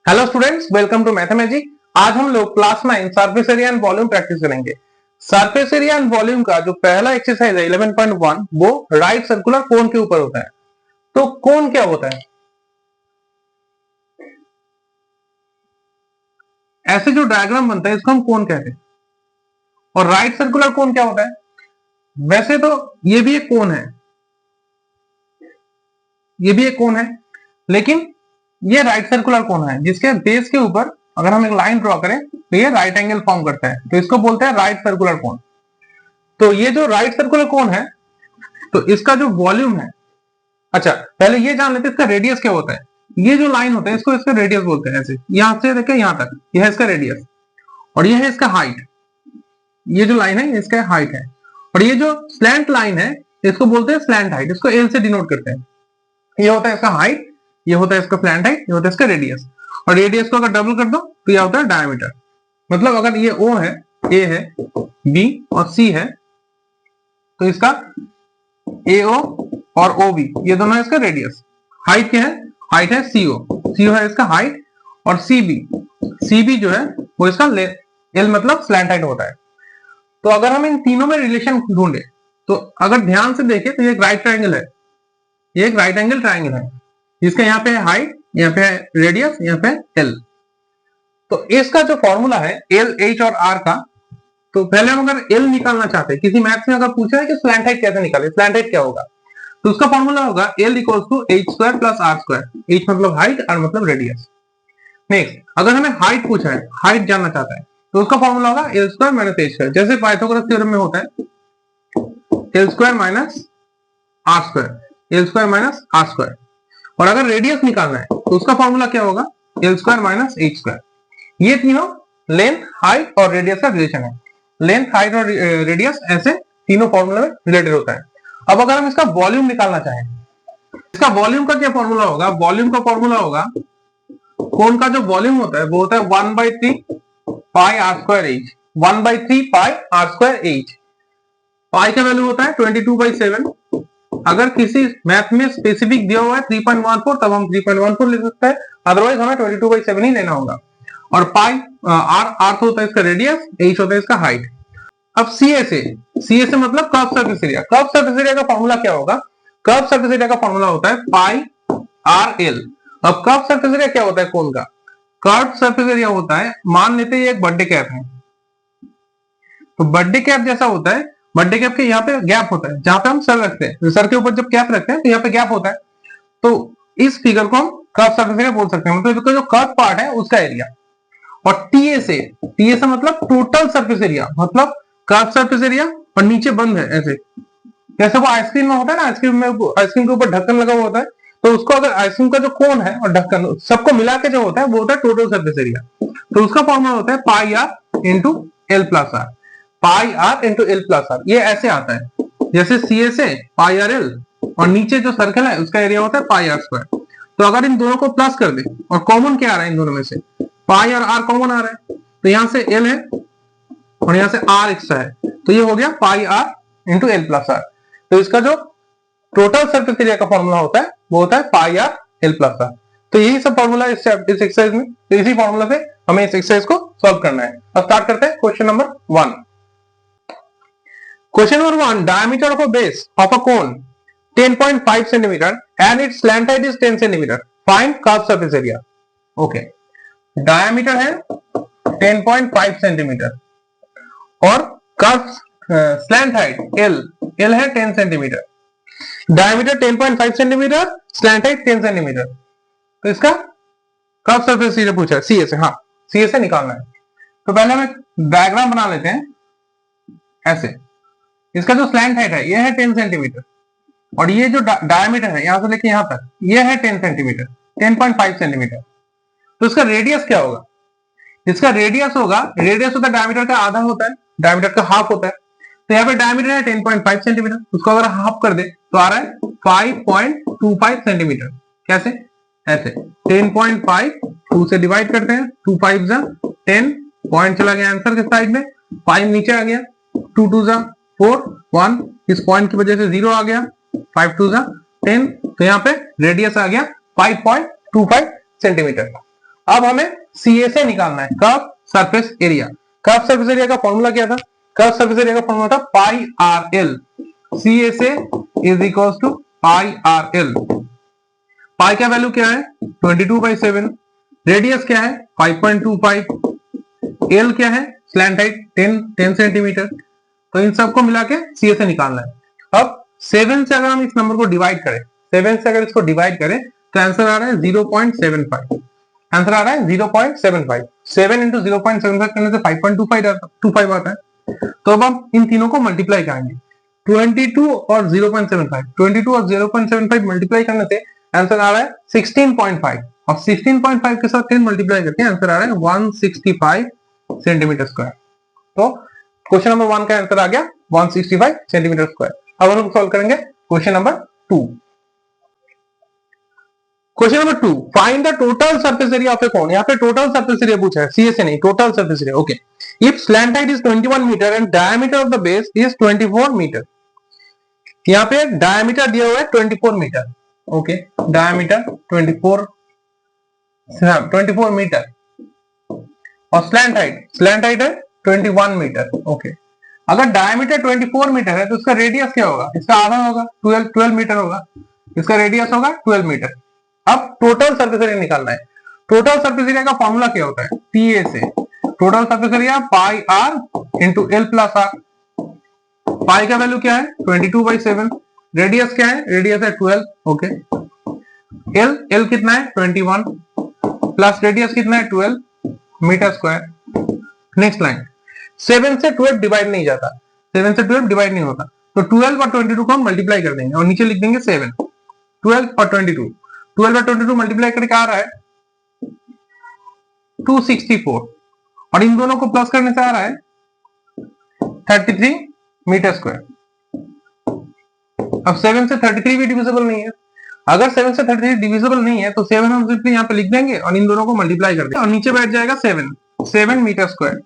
Hello students, welcome to Mathemagic. आज हम लोग class 9 surface area and volume practice करेंगे। सरफेस एरिया एंड वॉल्यूम का जो पहला एक्सरसाइज है 11.1 वो राइट सर्कुलर कोन के ऊपर होता है। तो कोन क्या होता है? ऐसे जो डायग्राम बनता है इसको हम कोन कहते हैं। और राइट सर्कुलर कोन क्या होता है? वैसे तो ये भी एक कोन है, ये भी एक कोन है, लेकिन ये राइट सर्कुलर कोन है जिसके बेस के ऊपर अगर हम एक लाइन ड्रॉ करें तो ये राइट एंगल फॉर्म करता है, तो इसको बोलते हैं राइट सर्कुलर कोन। तो ये जो राइट सर्कुलर कोन है तो इसका जो वॉल्यूम है, अच्छा पहले ये जान लेते हैं इसका रेडियस क्या होता है। ये जो लाइन होता है इसको इसका रेडियस बोलते हैं। ऐसे यहां से देखें यहां तक यह है इसका रेडियस और ये है इसका हाइट। ये जो लाइन है इसका हाइट है और ये जो स्लैंट लाइन है इसको बोलते हैं स्लैंट हाइट, इसको एल से डिनोट करते हैं। ये होता है इसका हाइट, ये होता है इसका स्लैंट हाइट, ये होता है इसका रेडियस। और रेडियस को अगर डबल कर दो तो यह होता है डायमीटर। मतलब अगर ये ओ है, ए है, बी और सी है तो इसका AO और OB ये दोनों है इसका रेडियस। हाइट क्या है? हाइट है CO, CO है इसका हाइट और CB जो है वो इसका L मतलब स्लैंट हाइट होता है। तो अगर हम इन तीनों में रिलेशन ढूंढे तो अगर ध्यान से देखें तो ये एक राइट ट्रायंगल है, ये एक राइट एंगल ट्रायंगल है जिसका यहाँ पे है हाइट, यहाँ पे है रेडियस, यहाँ पे L। तो इसका जो फॉर्मूला है L, H और R का, तो पहले हम अगर L निकालना चाहते हैं, किसी मैथ्स में अगर पूछा है कि स्लैंट हाइट कैसे निकाले, स्लैंट हाइट क्या होगा, तो उसका फॉर्मूला होगा L equals to H square plus R square. H मतलब हाइट, R मतलब रेडियस। नेक्स्ट अगर हमें हाइट पूछा है, हाइट जानना चाहता है, तो उसका फॉर्मूला होगा L square minus H square. जैसे पाइथागोरस थ्योरम में होता है L square minus R square, L square minus R square. और अगर रेडियस निकालना है तो उसका फॉर्मूला क्या होगा? L square minus H square. ये तीनों लेंथ, हाइट और रेडियस का रिलेशन है। लेंथ, हाइट और रेडियस ऐसे तीनों फॉर्मूला में रिलेटेड होता है। अब अगर हम इसका वॉल्यूम निकालना चाहें, इसका वॉल्यूम का क्या फॉर्मूला होगा? वॉल्यूम का फॉर्मूला होगा, कोन का जो वॉल्यूम होता है वो होता है 1/3 pi r square h. 1/3 pi r square h. Pi का वैल्यू होता है 22/7। अगर किसी मैथ में स्पेसिफिक दिया हुआ है 3.14 तब हम 3.14 ले सकते हैं, अदरवाइज हमें 22/7 ही लेना होगा। और पाई आर तो होता है इसका रेडियस, एच होता है इसका हाइट। अब CA से मतलब curve surface area. Curve surface area का फॉर्मूला क्या होगा? कर्व सरफेस एरिया का फॉर्मूला होता है पाई आर एल। अब कर्व सरफेस एरिया क्या होता है कोन का? कर्व सरफेस एरिया होता है, मान लेते हैं एक बर्थडे कैप है, तो बर्थडे कैप जैसा होता है। बर्थडे कैप के यहाँ पे गैप होता है जहां पे हम सर रखते हैं, सर के ऊपर जब कैप रखते हैं तो यहाँ पे गैप होता है। तो इस फिगर को हम कर्व सरफेस एरिया बोल सकते हैं, मतलब जो कर्व पार्ट है उसका एरिया। और TA से मतलब टोटल सरफेस एरिया, मतलब कर्व सरफेस एरिया और नीचे बंद है ऐसे, जैसे वो आइसक्रीम में होता है ना, आइसक्रीम के ऊपर ढक्कन लगा हुआ होता है, तो उसको अगर आइसक्रीम का जो कोन है और ढक्कन सबको मिला के जो होता है वो होता है टोटल सरफेस एरिया। तो उसका फॉर्मूला होता है pi r into l plus r. Pi r into l plus r ये ऐसे आता है, जैसे CA से पाई आर एल और नीचे जो सर्कल है उसका एरिया होता है पाई आर स्क्वायर। तो अगर इन दोनों को प्लस कर दे और कॉमन क्या आ रहा है इन दोनों में से? पाई और आर कॉमन आ रहा है, तो यहां से एल है और यहां से आर एक्स्ट्रा है, तो ये हो गया pi r into l plus r. तो इसका जो टोटल सरफेस एरिया का फॉर्मूला होता है वो होता है pi are l plus r. तो यही सब फॉर्मूला इस एक्सरसाइज में, तो इसी फॉर्मूला से हमें इस एक्सरसाइज को सॉल्व करना है। अब स्टार्ट करते हैं question number 1। Question number 1, diameter of a base of a cone 10.5 centimetre and it's slant height is 10 centimetre, find curve surface area. Okay, diameter है 10.5 सेंटीमीटर और कर्व स्लैंट हाइट L है 10 centimetre. Diameter 10.5 centimetre, slant height 10 centimetre. तो इसका curve surface area पूछा है CA से। हाँ, CA से निकालना है। तो पहले हम एक डायग्राम बना लेते हैं ऐसे। इसका जो स्लैंट हाइट है ये है 10 सेंटीमीटर और ये जो डायमीटर है यहां से लेके यहां तक ये है 10 सेंटीमीटर, 10.5 सेंटीमीटर। तो इसका रेडियस क्या होगा? इसका रेडियस होगा, रेडियस होता है डायमीटर का आधा होता है, डायमीटर का हाफ होता है। तो यहाँ पे डायमीटर है 10.5 सेंटीमीटर, उसको अगर हाफ कर दे तो आ रहा है 5.25 सेंटीमीटर। कैसे? ऐसे 10.5 2 से डिवाइड करते हैं, 2 5 जा 10, पॉइंट चला गया आंसर के साइड में, 5 नीचे आ गया, 2 2 जा 4, 1 इस पॉइंट की वजह से 0 आ गया, 5 2 जा 10। तो यहाँ पे रेडियस आ गया 5.25 सेंटीमीटर। अब हमें सीए से निकालना है curve surface area. Curve surface area का फॉर्मूला क्या था? कर्व सरफेस एरिया का फॉर्मूला था पाई आर एल। सीए से is equal to pi R L. Pi का वैल्यू क्या है? 22/7। रेडियस क्या है? 5.25। एल क्या है? Slant height 10 centimetre. तो इन सबको मिला के सीए से निकालना है। अब 7 से अगर हम इस नंबर को डिवाइड करें, 7 से अगर इसको डिवाइड करें तो आंसर आ रहा है 0.75। आंसर आ रहा है 0.75। 7 इंटू 0.75 करने से 5.25 आता है। तो अब हम इन तीनों को मल्टीप्लाई करेंगे, 22 और 0.75। 22 और 0.75 मल्टीप्लाई करने से आंसर आ रहा है 16.5 और 16.5 के साथ 10 मल्टीप्लाई करके आंसर आ रहा है 165 सेंटीमीटर स्क्वायर। तो क्वेश्चन नंबर 1 का आंसर आ गया 165 सेंटीमीटर स्क्वायर। अब हम लोग सॉल्व करेंगे question number 2। Question number 2, find the total surface area of a cone. यहाँ पे टोटल सरफेस एरिया पूछा है, सीए से नहीं, total surface area. Okay, if slant height is 21 metre and diameter of the base is 24 metre. यहाँ पे diameter दिया हुआ है 24 मीटर। ओके, डायमीटर 24 मीटर और स्लैंट हाइट है 21 मीटर। ओके, अगर डायमीटर 24 मीटर है तो इसका रेडियस क्या होगा? इसका आधा होगा, 12 मीटर होगा। इसका रेडियस होगा 12 मीटर। अब टोटल सरफेस एरिया निकालना है। टोटल सरफेस एरिया का फॉर्मूला क्या होता है? पीए से। Total surface area pi r into l plus r. Pi का वैल्यू क्या है? 22/7। रेडियस क्या है? रेडियस है 12। ओके, एल कितना है? 21 प्लस रेडियस कितना है? 12 मीटर स्क्वायर। नेक्स्ट लाइन, 7 से 12 डिवाइड नहीं जाता, 7 से 12 डिवाइड नहीं होता, तो 12 और 22 को हम मल्टीप्लाई कर देंगे और नीचे लिख देंगे 7। 12 और 22, 12 और 22 मल्टीप्लाई करके आ रहा है 264 और इन दोनों को प्लस करने से आ रहा है 33 मीटर स्क्वायर। अब 7 से 33 भी डिविजिबल नहीं है। अगर 7 से 33 डिविजिबल नहीं है तो 7 हम सिंपली यहाँ पे लिख देंगे और इन दोनों को मल्टीप्लाई कर देंगे और नीचे बैठ जाएगा 7 मीटर स्क्वायर।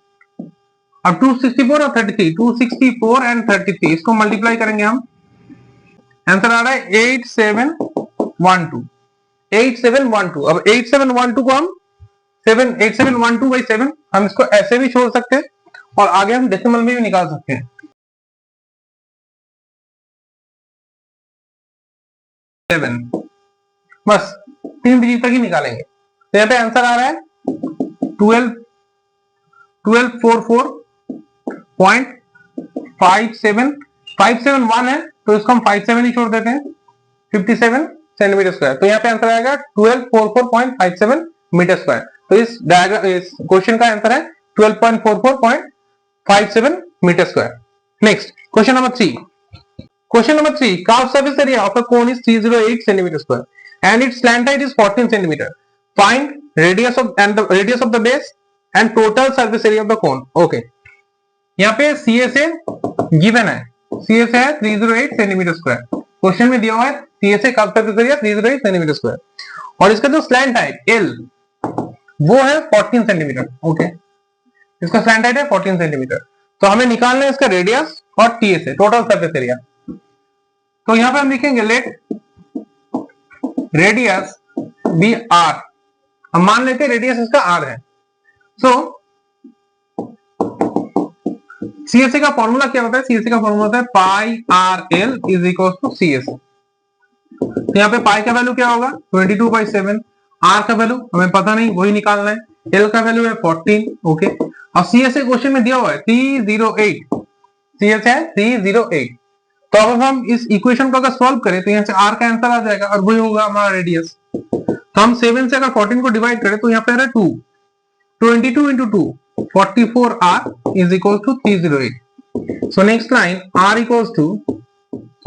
अब 264 और 33, 264 एंड 33 इसको मल्टीप्लाई करेंगे हम, आंसर आ रहा है 8712। 8712। अब 8712 को हम 8712/7 हम इसको ऐसे भी छोड़ सकते हैं और आगे हम डेसिमल में भी निकाल सकते हैं। 7 बस 3 डिजिट तक ही निकालेंगे। तो यहाँ पे आंसर आ रहा है 1254.57 571 है तो इसको हम 57 ही छोड़ देते हैं, 57 सेंटीमीटर स्क्वायर। तो यहाँ पे आंसर आएगा 1244.57 मीटर स्क्वायर। तो इस क्वेश्चन का आंसर है 12.44.57 metre square. Next question number 3। Question number 3, curved surface area of a cone is 308 centimeter square and its slant height is 14 centimeter. Find radius of the base and total surface area of the cone. Okay. यहाँ पे CA से given है, CA से है 308 centimetre square. Question में दिया हुआ है CA से curve surface area 308 centimetre square और इसका जो स्लैंट हाइट L वो है 14 सेंटीमीटर। ओके, इसका स्लैंट हाइट है 14 सेंटीमीटर। तो हमें निकालना है इसका रेडियस और TA से टोटल सरफेस एरिया। तो यहां पे हम लिखेंगे लेट रेडियस बी आर। हम मान लेते हैं रेडियस इसका आर है। सो सीएसए का फॉर्मूला क्या होता है? सीएसए का फॉर्मूला होता है pi are l is equal to CSA. तो यहाँ पे पाई का वैल्यू क्या होगा? 22/7। आर का वैल्यू हमें पता नहीं, वही निकालना है। एल का वैल्यू है 14। ओके, और सीएसए क्वेश्चन में दिया हुआ है 308। सीएसए है 308। तो अब हम इस इक्वेशन को अगर सॉल्व करें तो यहाँ से r का आंसर आ जाएगा और वही होगा हमारा रेडियस। तो हम 7 से अगर 14 को डिवाइड करें तो यहाँ पे आ रहा है 2, 22 into 2 44r is equal to 308. So next line r equals to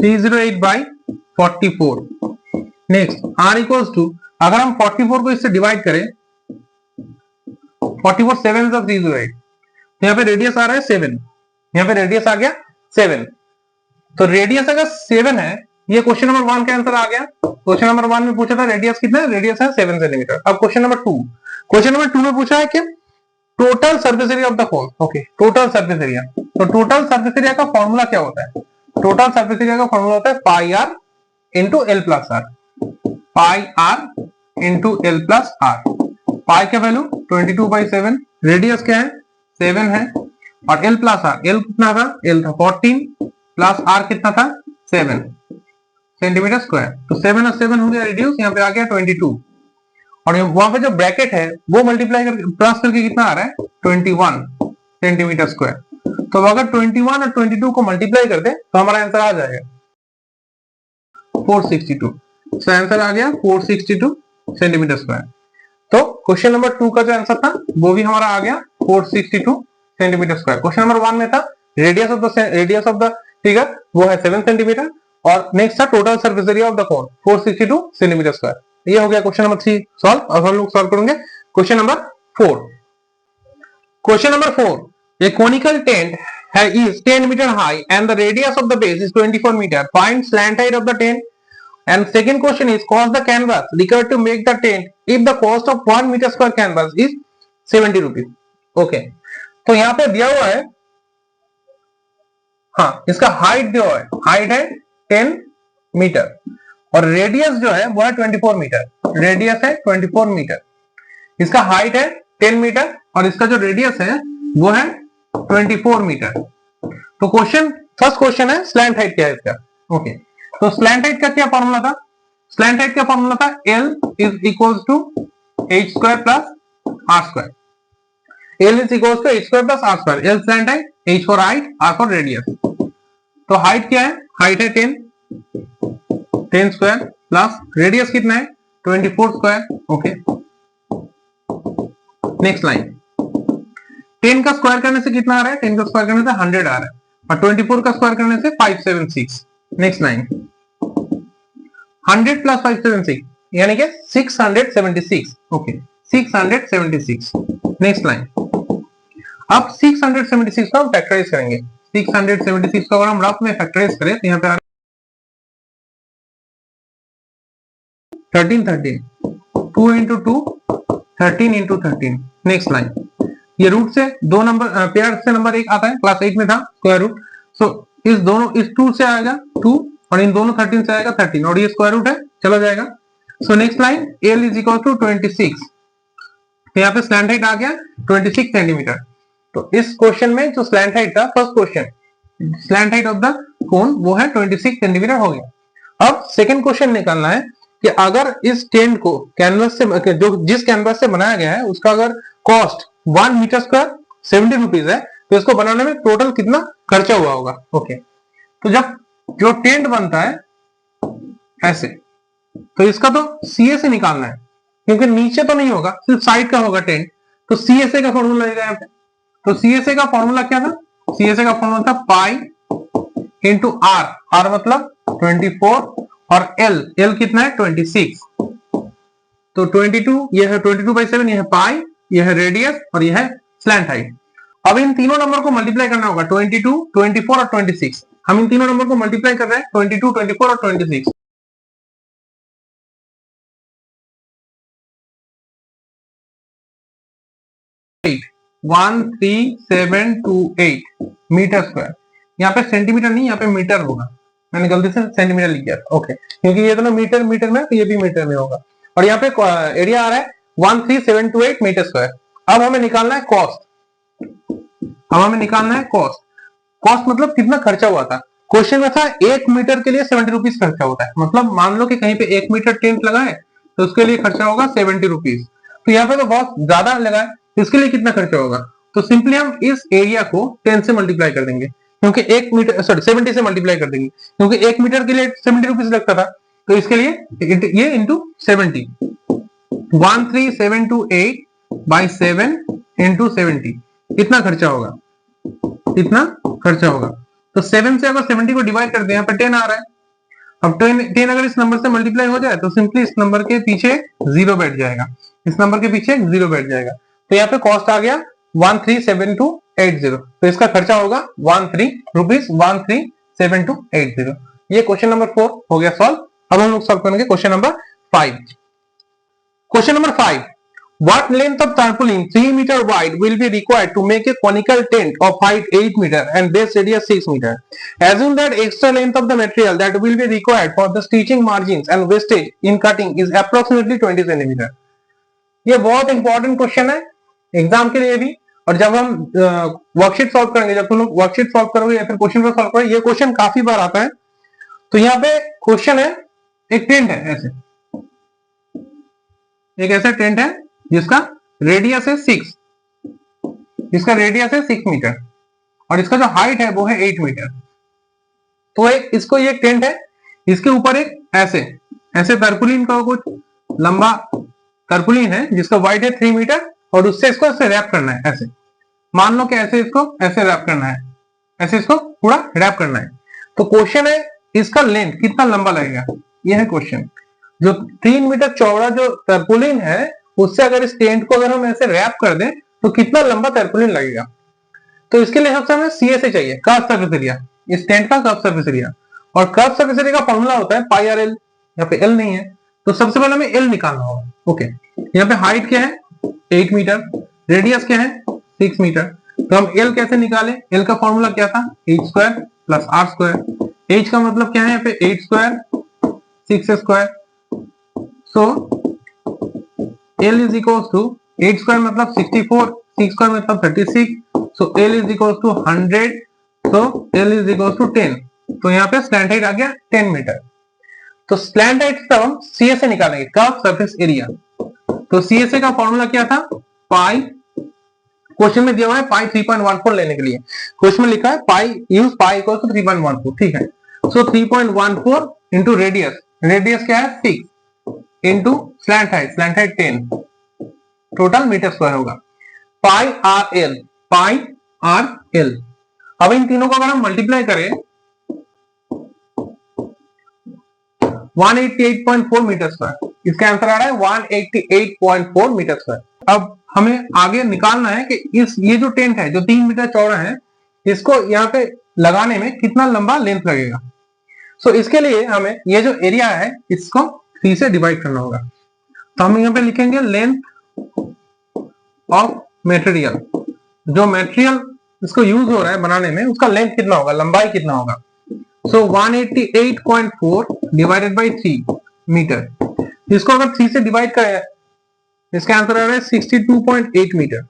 308/44. Next r equals to, अगर हम 44 को इससे डिवाइड करें 44 7 of 308 तो यहाँ पे रेडियस आ रहा है 7। यहाँ पे रेडियस आ गया 7। तो रेडियस अगर 7 है, ये क्वेश्चन नंबर 1 का आंसर आ गया। क्वेश्चन नंबर 1 में पूछा था रेडियस कितना है? रेडियस है 7 सेंटीमीटर। अब क्वेश्चन नंबर 2, क्वेश्चन नंबर 2 में पूछा है कि total surface area of the cone. Okay, total surface area. तो टोटल सरफेस एरिया का फॉर्मूला क्या होता है? टोटल सरफेस एरिया का फॉर्मूला होता है pi r into l plus r. Pi r into l plus r. Pi का value 22/7, radius क्या है 7 है, और एल प्लस आर, एल कितना था, एल था 14 प्लस आर कितना था 7 सेंटीमीटर स्क्वायर। तो 7 और 7 हो गया रिड्यूस, यहाँ पे आ गया 22, और वहां पे जो ब्रैकेट है वो मल्टीप्लाई करके प्लस करके कितना आ रहा है 21 सेंटीमीटर स्क्वायर। तो अगर 21 और 22 को मल्टीप्लाई कर दे तो हमारा आंसर आ जाएगा 462। तो आंसर आ गया 462 सेंटीमीटर स्क्वायर। तो क्वेश्चन नंबर 2 का जो आंसर था वो भी हमारा आ गया 462 सेंटीमीटर स्क्वायर। क्वेश्चन नंबर 1 में था रेडियस ऑफ द फिगर वो है 7 सेंटीमीटर, और नेक्स्ट था total surface area of the cone 462 centimetre square. ये हो गया क्वेश्चन नंबर 3 सॉल्व। अब हम लोग सॉल्व करेंगे question number 4। Question number 4, a conical tent is 10 meter high and the radius of the base is 24 meter. Find slant height of the tent. And second question is cost the canvas required to make the tent if the cost of 1 meter square canvas is 70 rupees. Okay, तो यहाँ पे दिया हुआ है, हाँ इसका height दिया हुआ है, हाइट है 10 मीटर और रेडियस जो है वो है 24 मीटर, रेडियस है 24 मीटर, इसका हाइट है 10 मीटर और इसका जो रेडियस है वो है 24 मीटर। तो क्वेश्चन, फर्स्ट क्वेश्चन है स्लैंट हाइट क्या है इसका। ओके, तो स्लैंट हाइट का क्या फॉर्मूला था, स्लैंट हाइट का फॉर्मूला था L is equals to h square plus r square, L is equals to h square plus r square, L slant height, h for height, r for radius. तो height क्या है, height है 10 square plus radius कितना है 24 square. Okay, next line, 10 का square करने से कितना आ रहा है, 10 का स्क्वायर करने से 100 आ रहा है और 24 का स्क्वायर करने से 576। नेक्स्ट लाइन, 100 प्लस 576 यानी कि 676। ओके, 676। नेक्स्ट लाइन, अब 676 को हम फैक्टराइज करेंगे, 676 को अगर हम रफ में फैक्टराइज करें तो यहाँ पे 13 13, 2 इंटू 2 13 इंटू 13। नेक्स्ट लाइन, ये रूट से दो नंबर पेयर से नंबर एक आता है, क्लास 8 में था स्क्वायर रूट, सो इस दोनों, इस 2 से आएगा 2 और इन दोनों 13 से आएगा 13 और ये स्क्वायर रूट है, चला जाएगा। So next line, L is equal to 26, तो यहाँ पे स्लैंट हाइट आ गया 26 सेंटीमीटर। तो इस क्वेश्चन में जो स्लैंट हाइट था, first question slant height of the कोन वो है 26 सेंटीमीटर हो गया। अब सेकंड क्वेश्चन निकालना है कि अगर इस टेंट को कैनवस से, जो जिस कैनवस से बनाया गया है उसका अगर कॉस्ट 1 मीटर स्क्वायर 70 रुपीज है तो इसको बनाने में टोटल कितना खर्चा हुआ होगा। ओके, तो जब जो टेंट बनता है ऐसे, तो इसका तो सीए से निकालना है क्योंकि नीचे तो नहीं होगा, सिर्फ साइड का होगा टेंट, तो सीएसए का फॉर्मूला लगेगा यहाँ पे। तो सीएसए का फॉर्मूला क्या था, सीएसए का फॉर्मूला था पाई इंटू आर, आर मतलब 24 और एल कितना है 26, तो 22, यह है 22/7, यह है पाई, यह है रेडियस और यह है स्लैंट हाइट। अब इन तीनों नंबर को मल्टीप्लाई करना होगा, 22, 24 और 26। हम इन तीनों नंबर को मल्टीप्लाई कर रहे हैं 22, 24 और 26। वन 3 7 2 8 मीटर स्क्वायर, यहाँ पे सेंटीमीटर नहीं, यहाँ पे मीटर होगा, मैंने गलती से सेंटीमीटर लिख दिया। ओके, क्योंकि ये दोनों मीटर मीटर में, तो ये भी मीटर में होगा और यहाँ पे एरिया आ रहा है 13728 मीटर स्क्वायर। अब हमें निकालना है कॉस्ट, अब हमें निकालना है कॉस्ट। कॉस्ट मतलब कितना खर्चा हुआ था, क्वेश्चन में था 1 मीटर के लिए 70 रुपीज खर्चा होता है, मतलब मान लो कि कहीं पे 1 मीटर टेंट लगा है तो उसके लिए खर्चा होगा 70 रुपीज। तो यहाँ पे तो बहुत ज्यादा लगा है, इसके लिए कितना खर्चा होगा, तो सिंपली हम इस एरिया को 10 से मल्टीप्लाई कर देंगे, क्योंकि 1 मीटर, सॉरी 70 से मल्टीप्लाई कर देंगे क्योंकि 1 मीटर के लिए 70 रुपीज लगता था, तो इसके लिए ये इंटू 70, 13728 बाई 7 इंटू 70, इतना खर्चा होगा, इतना खर्चा होगा। तो 7 से अगर 70 को डिवाइड कर दे, यहाँ पे 10 आ रहा है, अब 10 अगर इस नंबर से मल्टीप्लाई हो जाए तो सिंपली इस नंबर के पीछे 0 बैठ जाएगा, इस नंबर के पीछे 0 बैठ जाएगा। तो यहाँ पे कॉस्ट आ गया 137280, तो इसका खर्चा होगा 13 रुपीज 137280। ये क्वेश्चन नंबर 4 हो गया सॉल्व। अब हम लोग सॉल्व करेंगे question number 5। Question number 5, what length of tarpaulin 3 meter wide will be required to make a conical tent of height 8 meter and base radius 6 meter? Assume that extra length of the material that will be required for the stitching margins and wastage in cutting is approximately 20 centimeter. ये बहुत important question है exam के लिए भी। और जब हम worksheet solve करेंगे, जब तुम लोग वर्कशीट सॉल्व करोगे या फिर क्वेश्चन को सॉल्व करोगे, ये क्वेश्चन काफी बार आता है। तो यहाँ पे क्वेश्चन है, एक टेंट है ऐसे, एक ऐसा टेंट है जिसका रेडियस है 6, इसका रेडियस है 6 मीटर और इसका जो हाइट है वो है 8 मीटर। तो इसको ये टेंट है, इसके ऊपर एक ऐसे ऐसे तरपुलिन का कुछ लंबा तरपुलिन है जिसका वाइड है 3 मीटर और उससे इसको ऐसे रैप करना है। ऐसे मान लो कि ऐसे इसको ऐसे रैप करना है, ऐसे इसको पूरा रैप करना है। तो क्वेश्चन है इसका लेंथ कितना लंबा लगेगा, यह है क्वेश्चन। जो 3 मीटर चौड़ा जो तरपुलिन है उससे अगर इस टेंट को अगर हम ऐसे रैप कर दें तो कितना लंबा तरपुलिन लगेगा। तो इसके लिए सबसे हमें सीएसए चाहिए, कर्व सरफेस एरिया, इस टेंट का कर्व सरफेस एरिया। और कर्व सरफेस एरिया का फॉर्मूला होता है पाई आर एल, यहाँ पे एल नहीं है तो सबसे पहले हमें एल निकालना होगा। ओके, यहाँ पे हाइट क्या है 8 मीटर, रेडियस क्या है 6 मीटर। तो हम एल कैसे निकाले, एल का फॉर्मूला क्या था h square plus r square. h का मतलब क्या है यहाँ पे 8 square 6 square. So l is equals to 8 square मतलब 64, 6 स्क्वायर मतलब 36, so l is equals to 100, so l is equals to 10। तो यहाँ पे स्लैंट हाइट आ गया 10 मीटर। तो स्लैंट हाइट तब हम सीएसए निकालेंगे, कर्व सरफेस एरिया। तो सीएसए का फॉर्मूला क्या था पाई, क्वेश्चन में दिया हुआ है पाई 3.14 लेने के लिए, क्वेश्चन में लिखा है पाई यूज पाई इक्वल टू 3.14, ठीक है। सो 3.14 इंटू रेडियस, रेडियस क्या है 6 into slant height 10, total metre square होगा pi R L, pi are L. अब इन तीनों को अगर हम मल्टीप्लाई करें 188.4 मीटर स्क्वायर, इसका आंसर आ रहा है 188.4 मीटर स्क्वायर। अब हमें आगे निकालना है कि ये जो टेंट है जो 3 मीटर चौड़ा है इसको यहाँ पे लगाने में कितना लंबा लेंथ लगेगा। सो इसके लिए हमें ये जो एरिया है इसको 3 से डिवाइड करना होगा। तो हम यहाँ पे लिखेंगे लेंथ ऑफ मटेरियल, जो मटेरियल इसको यूज हो रहा है बनाने में उसका लेंथ कितना होगा, लंबाई कितना होगा। सो 188.4 डिवाइडेड बाई 3 मीटर, इसको अगर 3 से डिवाइड करें इसका आंसर आ रहा है 62.8 मीटर।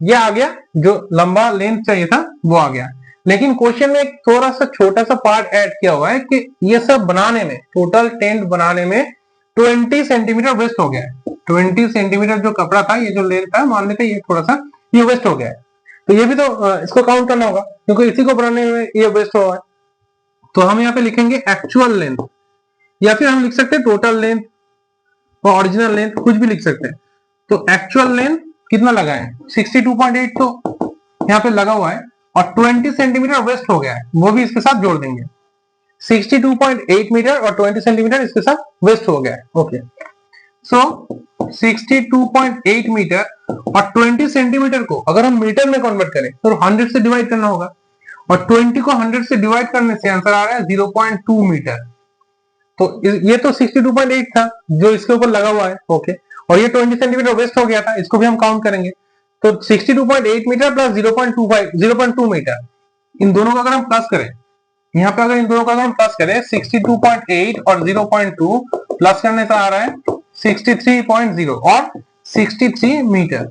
ये आ गया, जो लंबा लेंथ चाहिए था वो आ गया। लेकिन क्वेश्चन में एक थोड़ा सा छोटा सा पार्ट ऐड किया हुआ है कि ये सब बनाने में, टोटल टेंट बनाने में 20 सेंटीमीटर वेस्ट हो गया है। 20 सेंटीमीटर जो कपड़ा था, ये जो लेंथ था, मान लेते ये थोड़ा सा ये वेस्ट हो गया है। तो ये भी तो इसको काउंट करना होगा क्योंकि इसी को बनाने में ये वेस्ट हुआ है। तो हम यहाँ पे लिखेंगे एक्चुअल लेंथ, या फिर हम लिख सकते हैं टोटल लेंथ और ओरिजिनल लेंथ, कुछ भी लिख सकते हैं। तो एक्चुअल लेंथ कितना लगा है 62.8 तो यहाँ पे लगा हुआ है और 20 सेंटीमीटर वेस्ट हो गया है, वो भी इसके साथ जोड़ देंगे। 62.8 मीटर और 20 सेंटीमीटर इसके साथ वेस्ट हो गया है। ओके, सो 62.8 मीटर और 20 सेंटीमीटर को अगर हम मीटर में कन्वर्ट करें तो 100 से डिवाइड करना होगा और 20 को 100 से डिवाइड करने से आंसर आ रहा है 0.2 मीटर। तो ये तो 62.8 था जो इसके ऊपर लगा हुआ है। ओके, और ये 20 सेंटीमीटर वेस्ट हो गया था, इसको भी हम काउंट करेंगे। तो 62.8 मीटर प्लस 0.2 मीटर, इन दोनों का अगर हम प्लस करें, यहाँ पे अगर इन दोनों का अगर हम प्लस करें 62.8 और 0.2 प्लस करने से आ रहा है 63.0 और 63 मीटर।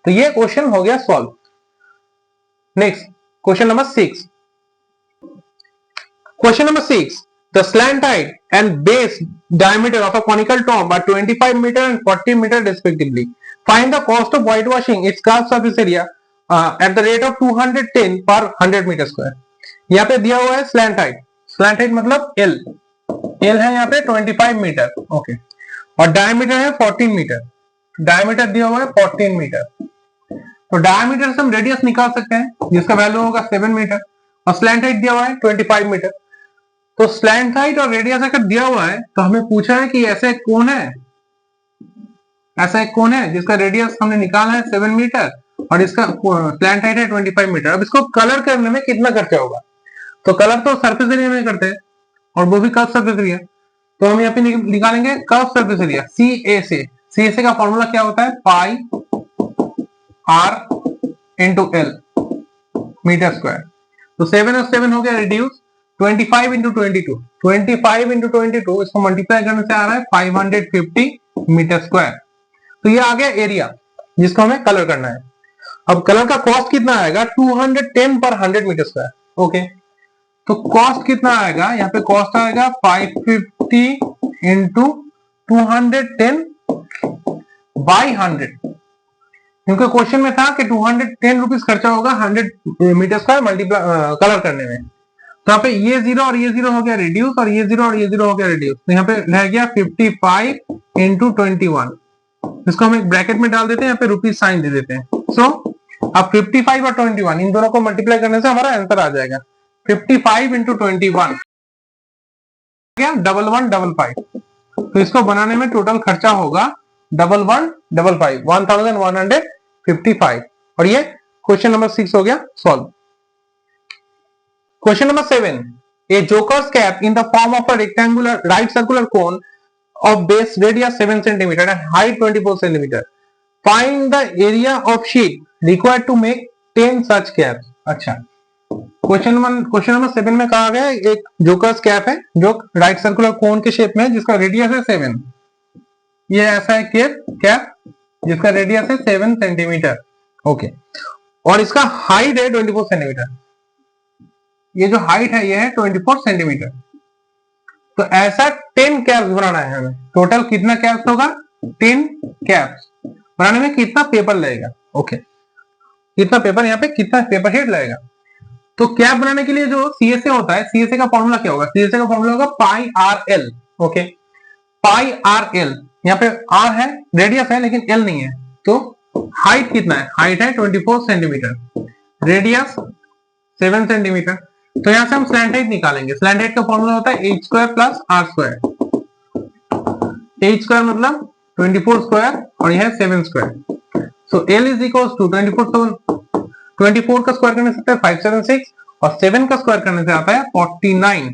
तो ये क्वेश्चन हो गया solve. Next question number 6। Question number 6, the slant height and base diameter of a conical tomb are 25 meter and 40 meter respectively. Find the cost of whitewashing its curved surface area at the rate of 210 per 100 meter square. यहाँ पे दिया हुआ है slant height, slant height मतलब L, L है यहाँ पे 25 metre. Okay, और डायमीटर है 14 मीटर, डायमीटर दिया हुआ है 14 मीटर। तो डायमीटर से हम रेडियस निकाल सकते हैं जिसका वैल्यू होगा 7 मीटर और स्लैंट हाइट दिया हुआ है 25 मीटर। तो स्लैंट हाइट और रेडियस अगर दिया हुआ है तो हमें पूछा है कि ऐसा एक कोण है, ऐसा एक कोण है जिसका रेडियस हमने निकाला है 7 मीटर और इसका स्लैंट हाइट है 25 मीटर। अब इसको कलर करने में कितना खर्चा होगा, तो कलर तो सरफेस एरिया में करते हैं और वो भी कर्व सरफेस एरिया। तो हम यहाँ पे निकालेंगे curve surface area CAC। CAC का फॉर्मूला क्या होता है pi R into L metre square. तो 7 और 7 हो गया रिड्यूस, 25 इंटू 22, 25 इंटू 22 इसको मल्टीप्लाई करने से आ रहा है 550 मीटर स्क्वायर। तो ये आ गया एरिया जिसको हमें कलर करना है। अब कलर का कॉस्ट कितना आएगा 210 पर 100 मीटर स्क्वायर। ओके, तो कॉस्ट कितना आएगा, यहाँ पे कॉस्ट आएगा 550 इंटू 210 बाई 100, क्योंकि क्वेश्चन में था कि 210 रुपीज खर्चा होगा 100 मीटर स्क्वायर मल्टीप्लाई कलर करने में। तो यहाँ पे ये जीरो और ये जीरो हो गया रिड्यूस, और ये जीरो और ये जीरो हो गया रिड्यूस, तो यहाँ पे रह गया 55 इंटू 21। इसको हम एक ब्रैकेट में डाल देते हैं, यहाँ पे रुपीज साइन दे देते हैं। सो अब 55 और 21 इन दोनों को मल्टीप्लाई करने से हमारा आंसर आ जाएगा 55 इंटू 21 1155। तो इसको बनाने में टोटल खर्चा होगा 1155 1155। और ये क्वेश्चन नंबर 6 हो गया solve. Question number 7. A joker's cap in the form of a rectangular right circular cone of base radius 7 cm and height 24 cm. Find the area of sheet required to make 10 such caps. अच्छा, question number 7 में कहा गया एक jokers cap है जो right circular cone के shape में है जिसका रेडियस है 7। ये ऐसा है कैप जिसका रेडियस है 7 सेंटीमीटर। ओके, और इसका हाइट है 24 सेंटीमीटर। ये जो हाइट है ये है 24 सेंटीमीटर। तो ऐसा 10 कैप्स बनाना है हमें। टोटल कितना कैप्स होगा 10 कैप्स बनाने में कितना पेपर लगेगा। ओके, कितना पेपर, यहाँ पे कितना पेपर शीट लगेगा। तो कैप बनाने के लिए जो सीएसए होता है, सीएसए का फॉर्मूला क्या होगा, सीएसए का फॉर्मूला होगा पाई आर एल। ओके, पाई आर एल, यहाँ पे आर है रेडियस है लेकिन एल नहीं है। तो हाइट कितना है, हाइट है 24 सेंटीमीटर, रेडियस 7 सेंटीमीटर। तो यहां से हम स्लैंट हाइट निकालेंगे। स्लैंट हाइट का फॉर्मूला होता है h square plus r square. h square मतलब 24 स्क्वायर और यह है 7 square. So l is equal to 24 का स्क्वायर करने से आता है 576 और 7 का स्क्वायर करने से आता है 49।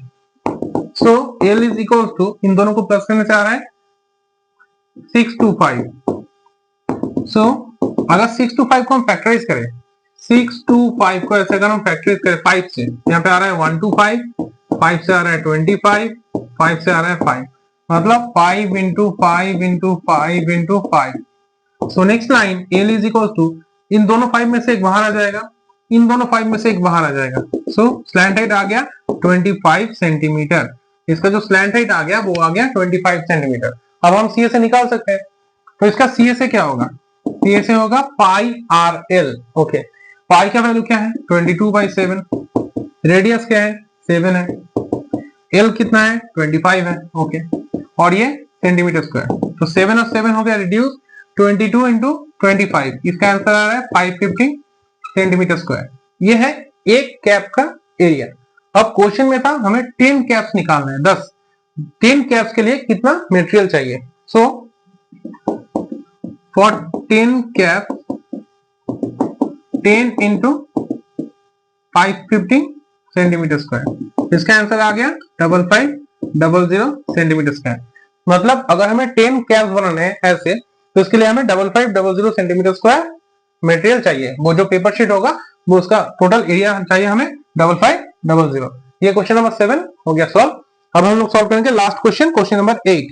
सो l इज इक्वल टू, इन दोनों को प्लस करने से आ रहा है 625। सो अगर 625 को हम फैक्टराइज करें, 625 को ऐसे अगर हम फैक्टराइज करें 5 से, यहाँ पे आ रहा है 125, 5 से आ रहा है 25, 5 से आ रहा है 5, मतलब 5 into 5 into 5 into 5। So next line l is equal to, इन दोनों 5 में से एक बाहर आ जाएगा, इन दोनों 5 में से एक बाहर आ जाएगा। सो स्लैंट हाइट आ गया 25 सेंटीमीटर। इसका जो स्लैंट हाइट आ गया वो आ गया 25 सेंटीमीटर। अब हम सी से निकाल सकते हैं। तो इसका सी से क्या होगा, सी से होगा पाई आर एल। ओके, पाई का वैल्यू क्या है 22/7, रेडियस क्या है 7 है, एल कितना है 25 है। ओके, और ये सेंटीमीटर स्क्वायर। तो 7 और 7 हो गया रिड्यूस, 22 इंटू 25, इसका आंसर आ रहा है 550 सेंटीमीटर स्क्वायर। ये है एक कैप का एरिया। अब क्वेश्चन में था हमें 10 कैप्स निकालना है, 10 कैप्स के लिए कितना मटेरियल चाहिए। So for 10 caps 10 into 550 centimetre square, इसका आंसर आ गया 5500 सेंटीमीटर स्क्वायर। मतलब अगर हमें 10 कैप्स बनाने हैं ऐसे, तो इसके लिए हमें 5500 सेंटीमीटर स्क्वायर मटेरियल चाहिए। वो जो पेपर शीट होगा वो उसका टोटल एरिया चाहिए हमें 5500। ये क्वेश्चन नंबर 7 हो गया सॉल्व। अब हम लोग सॉल्व करेंगे last question, question number 8।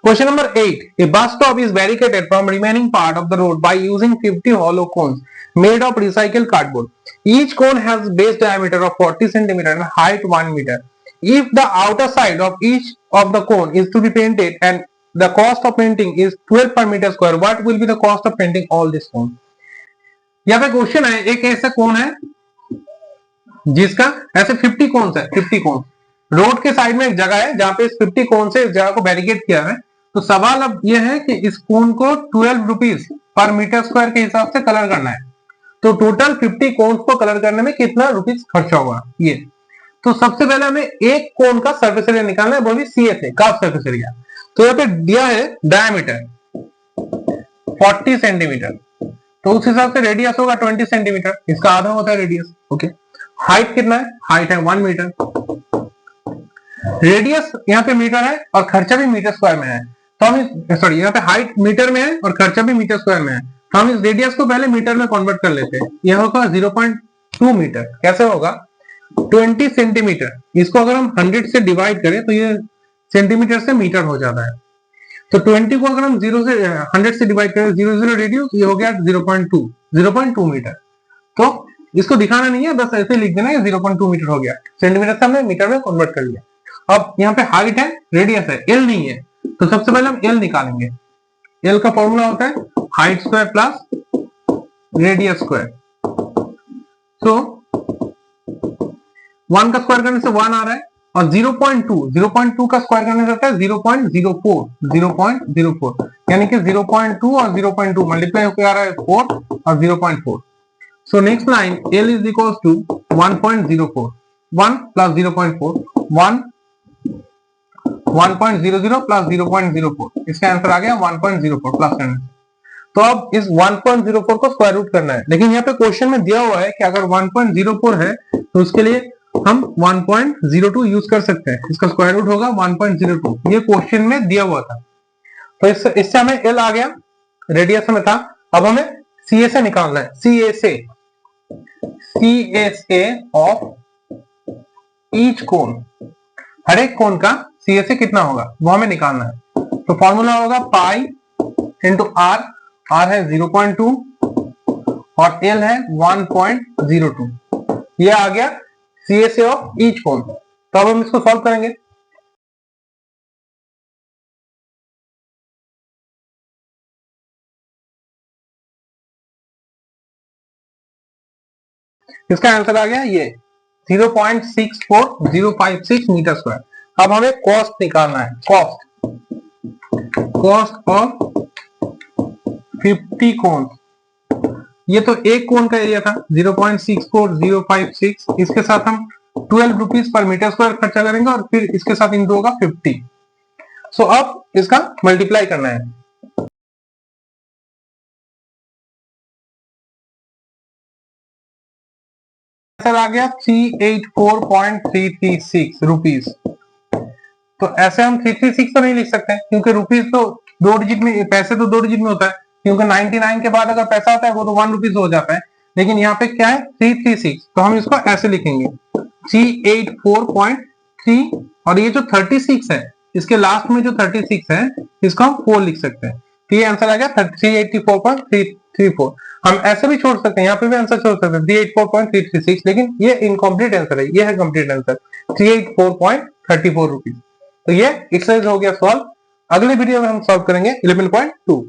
Question number 8. A bus stop is barricaded from remaining part of the road by using 50 hollow cones made of recycled cardboard. Each cone has base diameter of 40 cm and height 1 meter. If the outer side of each of the cone is to be painted and the cost of painting is 12 per meter square, what will be the cost of painting all this cone? यहाँ पे question है, एक ऐसा कोन है जिसका ऐसे 50 cons है, 50 कोन road के साइड में एक जगह है जहां पे इस 50 कोन से इस जगह को बैरिकेड किया है। तो सवाल अब यह है कि इस कोन को 12 रुपीज पर मीटर स्क्वायर के हिसाब से कलर करना है। तो टोटल 50 कोन को कलर करने में कितना रुपीज खर्चा होगा ये। तो सबसे पहले हमें एक कोन का सरफेस एरिया निकालना है, वो भी CSA कर्व सरफेस एरिया। तो यहाँ पे दिया है डायमीटर 40 सेंटीमीटर, तो उस हिसाब से रेडियस होगा 20 सेंटीमीटर, इसका आधा होता है रेडियस। ओके, हाइट कितना है, हाइट है 1 मीटर, रेडियस यहाँ पे मीटर है और खर्चा भी मीटर स्क्वायर में है। तो हम सॉरी यहाँ पे हाइट मीटर में है और खर्चा भी मीटर स्क्वायर में है, तो हम इस रेडियस को पहले मीटर में कन्वर्ट कर लेते हैं। यह होगा 0.2 मीटर। कैसे होगा, 20 सेंटीमीटर, इसको अगर हम 100 से डिवाइड करें तो ये सेंटीमीटर से मीटर हो जाता है। तो 20 को अगर हम 100 से डिवाइड करें, 0 रेडियस, ये हो गया 0.2 मीटर। तो इसको दिखाना नहीं है, बस ऐसे लिख देना है 0.2 मीटर हो गया, सेंटीमीटर से हमने मीटर में कन्वर्ट कर लिया। अब यहाँ पे हाइट है, रेडियस है, एल नहीं है, तो सबसे पहले हम एल निकालेंगे। एल का फॉर्मूला होता है height square plus radius square. So 1 का स्क्वायर करने से 1 आ रहा है, और 0.2 का स्क्वायर करने से आता है 0.04, यानी कि 0.2 और 0.2 मल्टीप्लाई होकर आ रहा है 4 और 0.4। So next line L is equals to 1.04, 1 plus 0.4, 1.00 plus 0.04, इसका आंसर आ गया 1.04 प्लस करने से। तो अब इस 1.04 को स्क्वायर रूट करना है, लेकिन यहाँ पे क्वेश्चन में दिया हुआ है कि अगर 1.04 है तो उसके लिए हम 1.02 यूज कर सकते हैं, इसका स्क्वायर रूट होगा 1.02, ये क्वेश्चन में दिया हुआ था। तो इससे हमें एल आ गया, रेडियस में था। अब हमें CSA निकालना है, CSA ऑफ ईच कोन, हर एक कोन का CSA कितना होगा वो हमें निकालना है। तो फॉर्मूला होगा पाई इंटू आर, आर है 0.2 और एल है 1.02, ये आ गया CSA ऑफ ईच कोन। तो अब हम इसको सॉल्व करेंगे। इसका आंसर आ गया ये 0.64056 मीटर स्क्वायर। अब हमें कॉस्ट निकालना है, कॉस्ट ऑफ 50 कोन। ये तो एक कोन का एरिया था 0.64056, इसके साथ हम 12 रुपीज पर मीटर स्क्वायर खर्चा करेंगे और फिर इसके साथ इंटू होगा 50। सो अब इसका मल्टीप्लाई करना है। आंसर आ गया 384.336 रुपीज। तो ऐसे हम 336 तो नहीं लिख सकते क्योंकि रुपीज तो 2 डिजिट में, पैसे तो 2 डिजिट में होता है, क्योंकि 99 के बाद अगर पैसा आता है वो तो 1 रुपीज हो जाता है। लेकिन यहाँ पे क्या है 336, तो हम इसको ऐसे लिखेंगे 384.3, और ये जो 36 है इसके लास्ट में जो 36 है इसको हम 4 लिख सकते हैं। तो ये आंसर आ गया 384.334। हम ऐसे भी छोड़ सकते हैं, यहाँ पे भी आंसर छोड़ सकते हैं 384.336, लेकिन ये इनकम्प्लीट आंसर है, ये है कंप्लीट आंसर 384.34 रुपीज। तो ये एक्सरसाइज हो गया सॉल्व। अगले वीडियो में हम सॉल्व करेंगे 11.2।